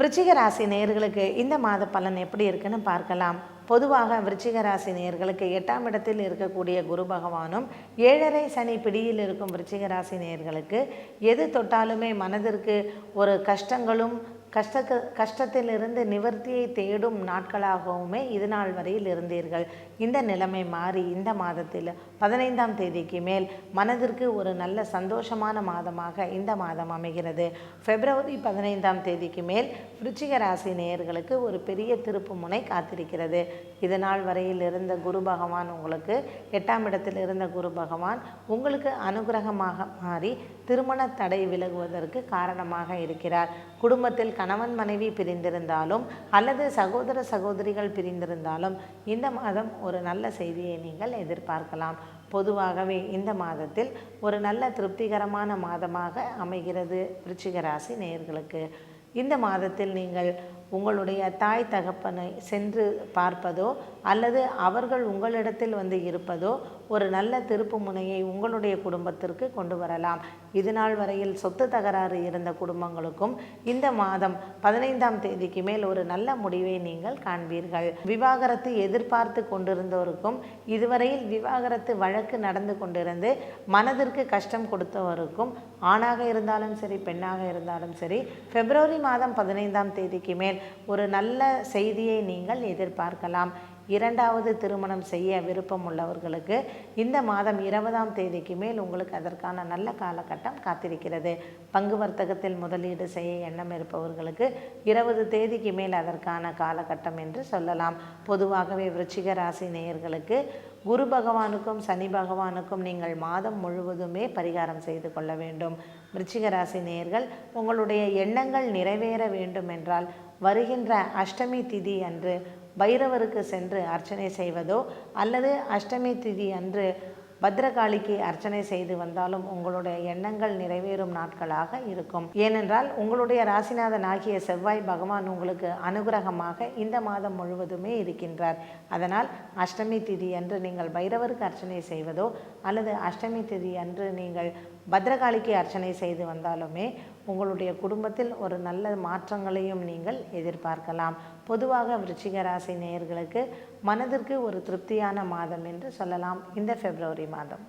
விருச்சிக ராசி நேயர்களுக்கு இந்த மாத பலன் எப்படி இருக்குன்னு பார்க்கலாம். பொதுவாக விருச்சிக ராசி நேயர்களுக்கு 8ஆம் இடத்தில் இருக்கக்கூடிய குரு பகவானும் 7.5 சனி பிடியில் இருக்கும் விருச்சிக ராசி நேயர்களுக்கு எது தொட்டாலுமே மனதிற்கு ஒரு கஷ்டங்களும் கஷ்டத்திலிருந்து நிவர்த்தியை தேடும் நாட்களாகவுமே இது நாள் வரையில் இருந்தீர்கள். இந்த நிலைமை மாறி இந்த மாதத்தில் 15ஆம் தேதிக்கு மேல் மனதிற்கு ஒரு நல்ல சந்தோஷமான மாதமாக இந்த மாதம் அமைகிறது. பிப்ரவரி 15ஆம் தேதிக்கு மேல் விருச்சிக ராசி நேயர்களுக்கு ஒரு பெரிய திருப்பு முனை காத்திருக்கிறது. இது நாள் வரையில் இருந்த குரு பகவான் உங்களுக்கு 8ஆம் இடத்தில் இருந்த குரு பகவான் உங்களுக்கு அனுகிரகமாக மாறி திருமண தடை விலகுவதற்கு காரணமாக இருக்கிறார். குடும்பத்தில் கணவன் மனைவி பிரிந்திருந்தாலும் அல்லது சகோதர சகோதரிகள் பிரிந்திருந்தாலும் இந்த மாதம் ஒரு நல்ல செய்தியை நீங்கள் எதிர்பார்க்கலாம். பொதுவாகவே இந்த மாதத்தில் ஒரு நல்ல திருப்திகரமான மாதமாக அமைகிறது விருச்சிக ராசி நேயர்களுக்கு. இந்த மாதத்தில் நீங்கள் உங்களுடைய தாய் தகப்பனை சென்று பார்ப்பதோ அல்லது அவர்கள் உங்களிடத்தில் வந்து இருப்பதோ ஒரு நல்ல திருப்பு முனையை உங்களுடைய குடும்பத்திற்கு கொண்டு வரலாம். இது நாள் வரையில் சொத்து தகராறு இருந்த குடும்பங்களுக்கும் இந்த மாதம் 15ஆம் தேதிக்கு மேல் ஒரு நல்ல முடிவை நீங்கள் காண்பீர்கள். விவாகரத்து எதிர்பார்த்து கொண்டிருந்தவருக்கும் இதுவரையில் விவாகரத்து வழக்கு நடந்து கொண்டிருந்து மனதிற்கு கஷ்டம் கொடுத்தவருக்கும் ஆணாக இருந்தாலும் சரி பெண்ணாக இருந்தாலும் சரி பிப்ரவரி மாதம் 15ஆம் தேதிக்கு மேல் ஒரு நல்ல செய்தியை நீங்கள் எதிர்பார்க்கலாம். 2வது திருமணம் செய்ய விருப்பம் உள்ளவர்களுக்கு இந்த மாதம் 20ஆம் தேதிக்கு மேல் உங்களுக்கு அதற்கான நல்ல காலகட்டம் காத்திருக்கிறது. பங்கு வர்த்தகத்தில் முதலீடு செய்ய எண்ணம் இருப்பவர்களுக்கு 20 தேதிக்கு மேல் அதற்கான காலகட்டம் என்று சொல்லலாம். பொதுவாகவே விருச்சிக ராசி நேயர்களுக்கு குரு பகவானுக்கும் சனி பகவானுக்கும் நீங்கள் மாதம் முழுவதுமே பரிகாரம் செய்து கொள்ள வேண்டும். விருச்சிக ராசி நேயர்கள் உங்களுடைய எண்ணங்கள் நிறைவேற வேண்டும் என்றால் வருகின்ற அஷ்டமி திதி அன்று பைரவருக்கு சென்று அர்ச்சனை செய்வதோ அல்லது அஷ்டமி திதி அன்று பத்ரகாளிக்கு அர்ச்சனை செய்து வந்தாலும் உங்களுடைய எண்ணங்கள் நிறைவேறும் நாட்களாக இருக்கும். ஏனென்றால் உங்களுடைய ராசிநாதன் ஆகிய செவ்வாய் பகவான் உங்களுக்கு அனுகிரகமாக இந்த மாதம் முழுவதுமே இருக்கின்றார். அதனால் அஷ்டமி திதி அன்று நீங்கள் பைரவருக்கு அர்ச்சனை செய்வதோ அல்லது அஷ்டமி திதி அன்று நீங்கள் பத்ரகாளிக்கு அர்ச்சனை செய்து வந்தாலுமே உங்களுடைய குடும்பத்தில் ஒரு நல்ல மாற்றங்களையும் நீங்கள் எதிர்பார்க்கலாம். பொதுவாக விருச்சிக ராசி நேயர்களுக்கு மனதிற்கு ஒரு திருப்தியான மாதம் என்று சொல்லலாம் இந்த பிப்ரவரி மாதம்.